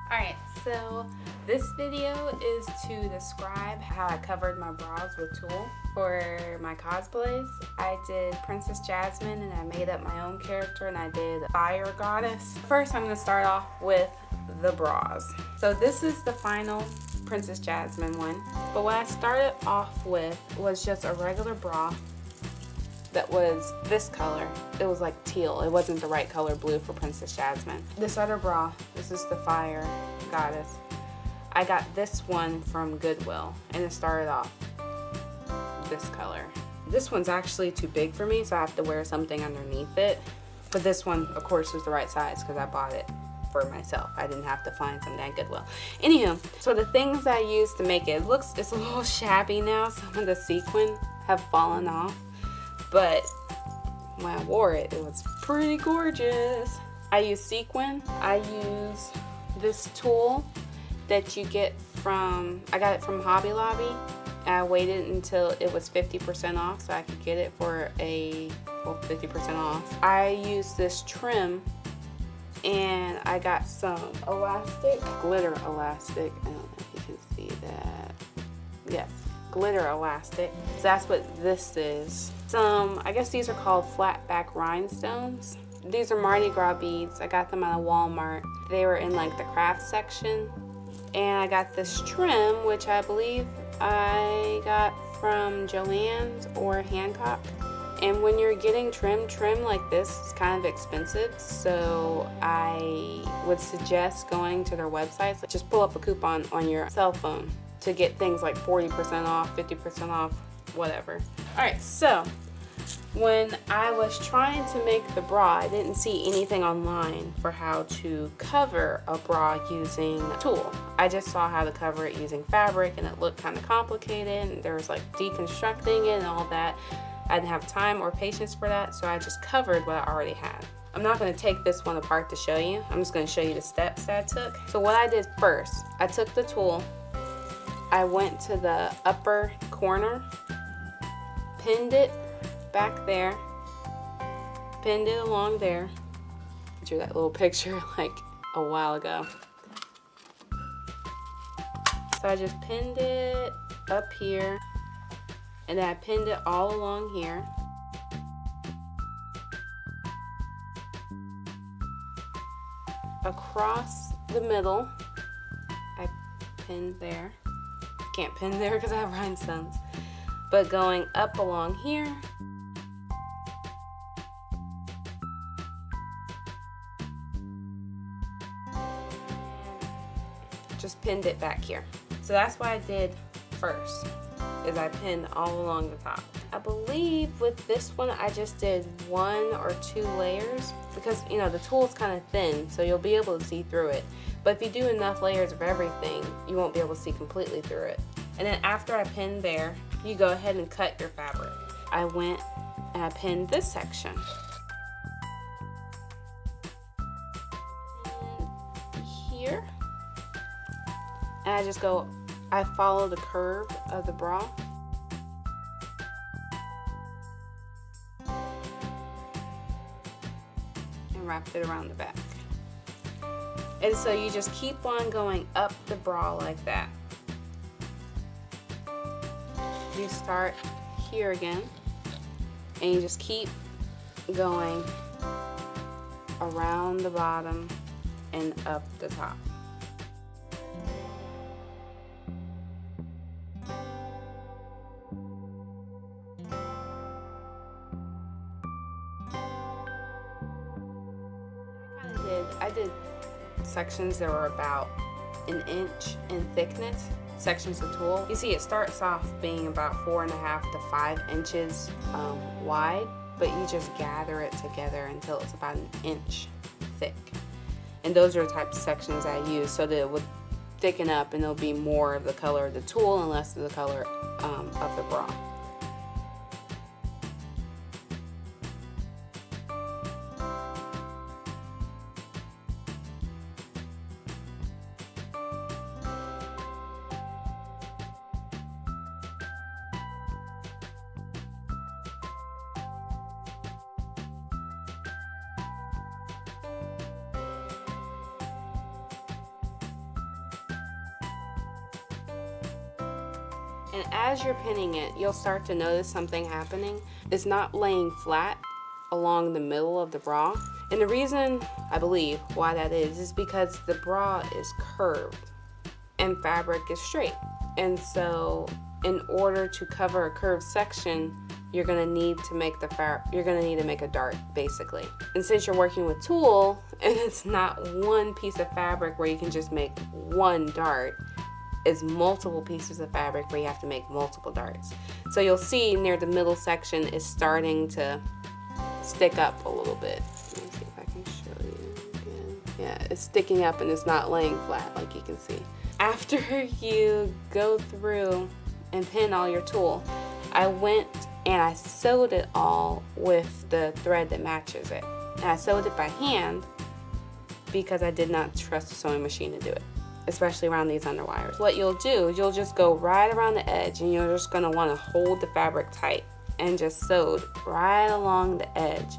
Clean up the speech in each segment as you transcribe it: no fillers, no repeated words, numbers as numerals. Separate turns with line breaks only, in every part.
Alright, so this video is to describe how I covered my bras with tulle for my cosplays. I did Princess Jasmine and I made up my own character, and I did Fire Goddess. First I'm going to start off with the bras. So this is the final Princess Jasmine one, but what I started off with was just a regular bra that was this color. It was like teal. It wasn't the right color blue for Princess Jasmine. This other bra, this is the Fire Goddess. I got this one from Goodwill and it started off this color. This one's actually too big for me, so I have to wear something underneath it. But this one, of course, is the right size because I bought it for myself. I didn't have to find something at Goodwill. Anywho, so the things I used to make it, it's a little shabby now. Some of the sequin have fallen off. But when I wore it, it was pretty gorgeous. I use sequin. I use this tulle that you get from, I got it from Hobby Lobby. I waited until it was 50% off so I could get it for 50% off. I used this trim and I got some elastic, glitter elastic. I don't know if you can see that. Yes. Glitter elastic. So that's what this is. I guess these are called flat back rhinestones. These are Mardi Gras beads. I got them at a Walmart. They were in like the craft section. And I got this trim, which I believe I got from Joann's or Hancock. And when you're getting trim like this, it's kind of expensive. So I would suggest going to their websites. Just pull up a coupon on your cell phone to get things like 40% off, 50% off, whatever. Alright, so when I was trying to make the bra, I didn't see anything online for how to cover a bra using tulle. I just saw how to cover it using fabric, and it looked kind of complicated, and there was like deconstructing it and all that. I didn't have time or patience for that, so I just covered what I already had. I'm not going to take this one apart to show you. I'm just going to show you the steps that I took. So what I did first, I took the tulle, I went to the upper corner, pinned it back there, pinned it along there. I drew that little picture like a while ago. So I just pinned it up here, and then I pinned it all along here. Across the middle, I pinned there. Can't pin there because I have rhinestones. But going up along here, just pinned it back here. So that's what I did first, is I pinned all along the top. I believe with this one I just did 1 or 2 layers because, you know, the tulle is kind of thin, so you'll be able to see through it. But if you do enough layers of everything, you won't be able to see completely through it. And then after I pinned there, you go ahead and cut your fabric. I went and I pinned this section. Here. And I follow the curve of the bra. And wrapped it around the back. And so you just keep on going up the bra like that. You start here again, and you just keep going around the bottom and up the top. I did sections that were about 1 inch in thickness, sections of tulle. You see, it starts off being about 4.5 to 5 inches wide, but you just gather it together until it's about 1 inch thick. And those are the types of sections I use so that it would thicken up and it'll be more of the color of the tulle and less of the color of the bra. And as you're pinning it, you'll start to notice something happening. It's not laying flat along the middle of the bra. And the reason, I believe, why that is because the bra is curved and fabric is straight. And so in order to cover a curved section, you're gonna need to make a dart, basically. And since you're working with tulle, and it's not one piece of fabric where you can just make one dart, it's multiple pieces of fabric where you have to make multiple darts. So you'll see near the middle section is starting to stick up a little bit. Let me see if I can show you again. Yeah, it's sticking up and it's not laying flat like you can see. After you go through and pin all your tulle, I went and I sewed it all with the thread that matches it. And I sewed it by hand because I did not trust a sewing machine to do it, especially around these underwires. What you'll do is you'll just go right around the edge and you're just gonna wanna hold the fabric tight and just sewed right along the edge,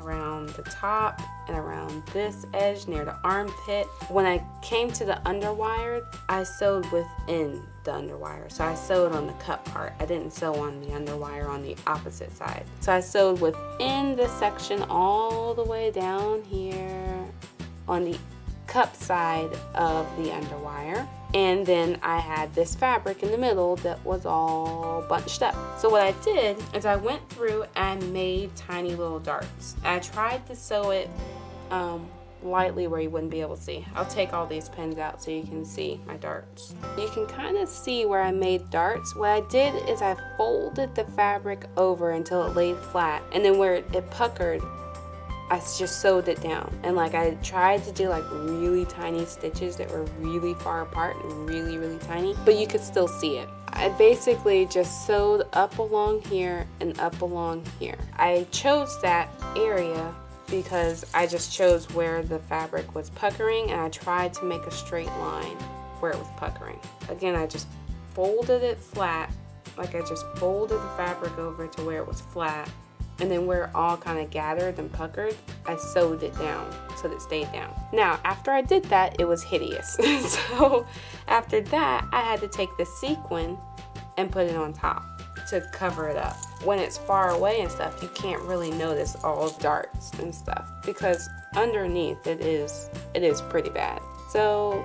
around the top and around this edge near the armpit. When I came to the underwire, I sewed within the underwire. So I sewed on the cup part. I didn't sew on the underwire on the opposite side. So I sewed within the section all the way down here on the cup side of the underwire. And then I had this fabric in the middle that was all bunched up. So what I did is I went through and made tiny little darts. I tried to sew it lightly where you wouldn't be able to see. I'll take all these pins out so you can see my darts. You can kind of see where I made darts. What I did is I folded the fabric over until it laid flat, and then where it puckered, I just sewed it down. And like I tried to do like really tiny stitches that were really far apart and really, really tiny, but you could still see it. I basically just sewed up along here and up along here. I chose that area because I just chose where the fabric was puckering, and I tried to make a straight line where it was puckering. Again, I just folded it flat, like I just folded the fabric over to where it was flat. And then where it all kind of gathered and puckered, I sewed it down so that it stayed down. Now, after I did that, it was hideous. So after that, I had to take the sequin and put it on top to cover it up. When it's far away and stuff, you can't really notice all darts and stuff because underneath it is pretty bad. So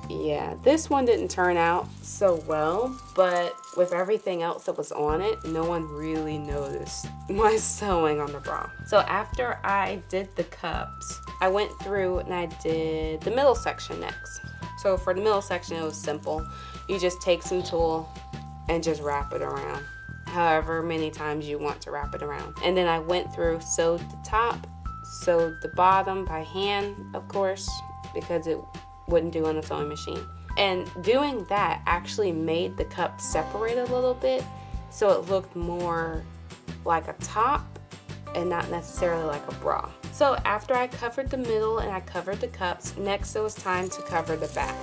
yeah, this one didn't turn out so well, but with everything else that was on it, no one really noticed my sewing on the bra. So after I did the cups, I went through and I did the middle section next. So for the middle section, it was simple. You just take some tulle and just wrap it around, however many times you want to wrap it around. And then I went through, sewed the top, sewed the bottom by hand, of course, because it wouldn't do on a sewing machine. And doing that actually made the cup separate a little bit, so it looked more like a top and not necessarily like a bra. So after I covered the middle and I covered the cups, next it was time to cover the back.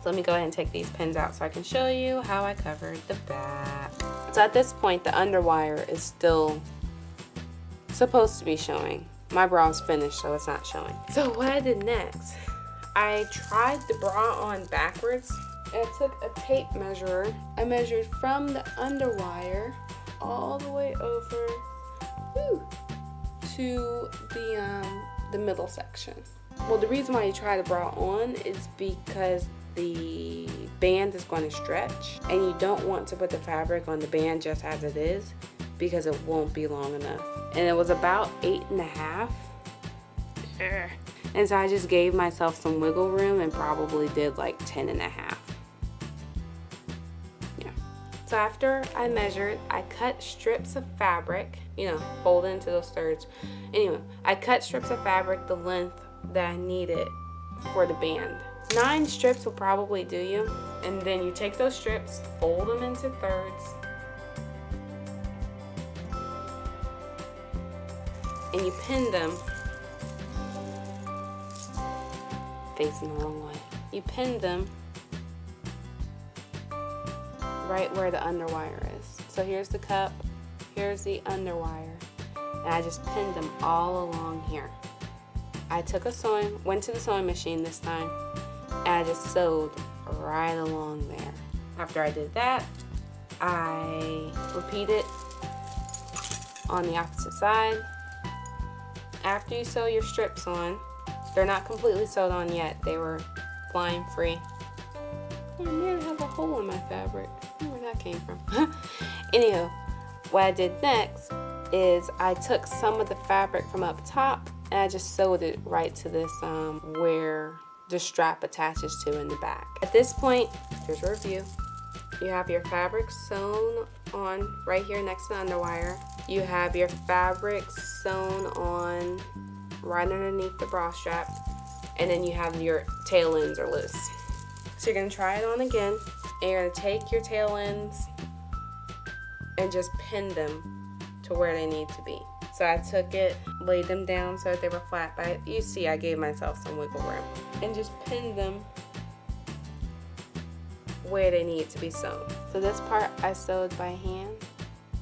So let me go ahead and take these pins out so I can show you how I covered the back. So at this point, the underwire is still supposed to be showing. My bra is finished, so it's not showing. So what I did next, I tried the bra on backwards, and I took a tape measure. I measured from the underwire all the way over to the middle section. Well, the reason why you try the bra on is because the band is going to stretch, and you don't want to put the fabric on the band just as it is because it won't be long enough. And it was about 8.5. And so I just gave myself some wiggle room and probably did like 10.5. Yeah. So after I measured, I cut strips of fabric, you know, fold it into those thirds. Anyway, I cut strips of fabric the length that I needed for the band. 9 strips will probably do you. And then you take those strips, fold them into thirds, and you pin them facing the wrong way. You pin them right where the underwire is. So here's the cup, here's the underwire, and I just pinned them all along here. I took went to the sewing machine this time, and I just sewed right along there. After I did that, I repeat it on the opposite side. After you sew your strips on, they're not completely sewed on yet. They were flying free. Oh man, I have a hole in my fabric. I don't know where that came from. Anywho, what I did next is I took some of the fabric from up top and I just sewed it right to this where the strap attaches to in the back. At this point, here's a review. You have your fabric sewn on right here next to the underwire. You have your fabric sewn on right underneath the bra strap, and then you have your tail ends are loose. So you're gonna try it on again, and you're gonna take your tail ends and just pin them to where they need to be. So I took it, laid them down so that they were flat, but you see I gave myself some wiggle room, and just pinned them where they need to be sewn. So this part I sewed by hand.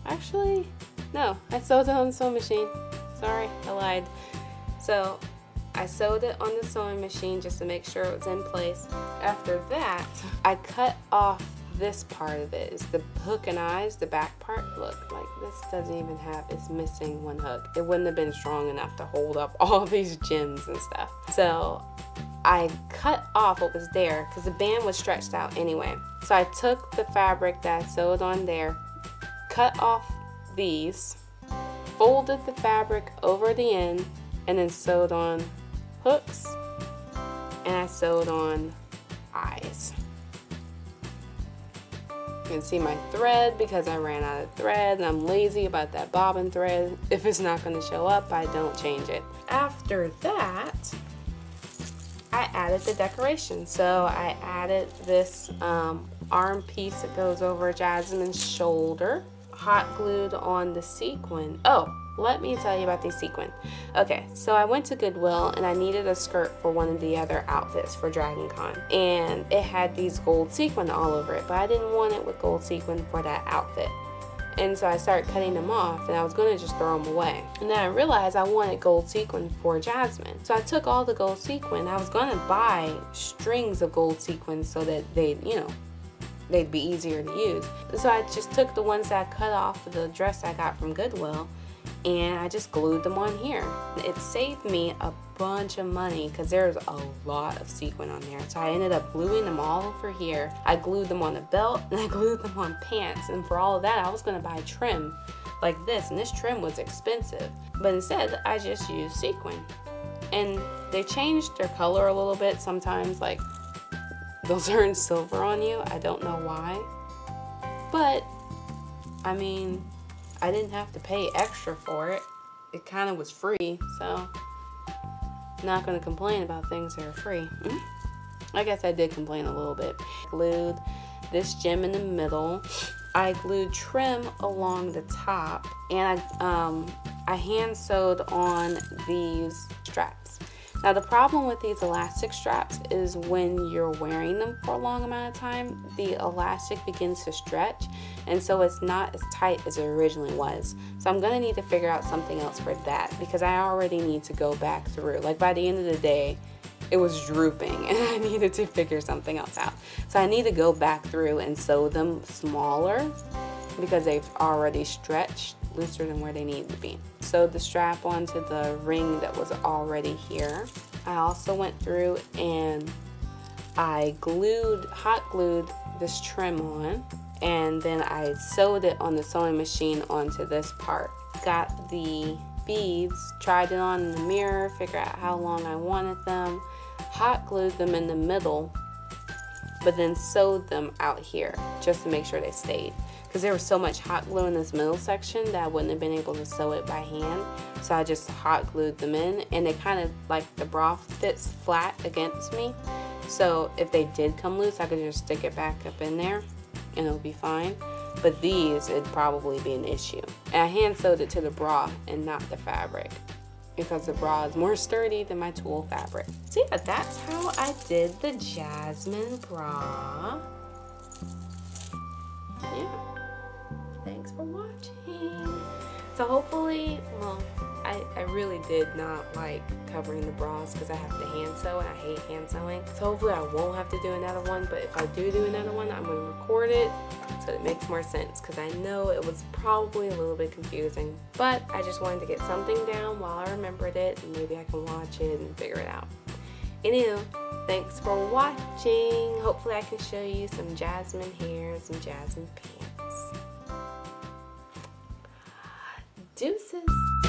Actually, no, I sewed it on the sewing machine. Sorry, I lied. So I sewed it on the sewing machine just to make sure it was in place. After that, I cut off this part of it. It's the hook and eyes, the back part. Look, like this doesn't even have, it's missing one hook. It wouldn't have been strong enough to hold up all these gems and stuff. So I cut off what was there because the band was stretched out anyway. So I took the fabric that I sewed on there, cut off these, folded the fabric over the end, and then sewed on hooks, and I sewed on eyes. You can see my thread because I ran out of thread, and I'm lazy about that bobbin thread. If it's not going to show up, I don't change it. After that, I added the decoration. So I added this arm piece that goes over Jasmine's shoulder, hot glued on the sequin. Oh, let me tell you about these sequins. Okay, so I went to Goodwill and I needed a skirt for one of the other outfits for Dragon Con. And it had these gold sequin all over it, but I didn't want it with gold sequin for that outfit. And so I started cutting them off and I was gonna just throw them away. And then I realized I wanted gold sequin for Jasmine. So I took all the gold sequin. I was gonna buy strings of gold sequin so that they'd be easier to use. So I just took the ones that I cut off of the dress I got from Goodwill and I just glued them on here. It saved me a bunch of money because there's a lot of sequin on there. So I ended up gluing them all over here. I glued them on the belt and I glued them on pants, and for all of that I was going to buy trim like this, and this trim was expensive, but instead I just used sequin. And they changed their color a little bit sometimes, like they'll turn silver on you. I don't know why, but I mean, I didn't have to pay extra for it. It kind of was free, so not going to complain about things that are free. I guess I did complain a little bit. Glued this gem in the middle. I glued trim along the top, and I hand sewed on these straps. Now the problem with these elastic straps is when you're wearing them for a long amount of time, the elastic begins to stretch, and so it's not as tight as it originally was. So I'm gonna need to figure out something else for that, because I already need to go back through. Like by the end of the day, it was drooping and I needed to figure something else out. So I need to go back through and sew them smaller because they've already stretched looser than where they need to be. Sewed the strap onto the ring that was already here. I also went through and I hot glued this trim on, and then I sewed it on the sewing machine onto this part. Got the beads, tried it on in the mirror, figured out how long I wanted them, hot glued them in the middle, but then sewed them out here just to make sure they stayed, because there was so much hot glue in this middle section that I wouldn't have been able to sew it by hand. So I just hot glued them in, and they kind of, like, the bra fits flat against me, so if they did come loose I could just stick it back up in there and it'll be fine. But these, it'd probably be an issue. And I hand sewed it to the bra and not the fabric, because the bra is more sturdy than my tulle fabric. So yeah, that's how I did the Jasmine bra. Yeah. Thanks for watching. So hopefully, well, I really did not like covering the bras because I have to hand sew and I hate hand sewing. So hopefully I won't have to do another one, but if I do another one, I'm going to record it so it makes more sense because I know it was probably a little bit confusing. But I just wanted to get something down while I remembered it, and maybe I can watch it and figure it out. Anywho, thanks for watching. Hopefully I can show you some Jasmine hair and some Jasmine pants. Deuces.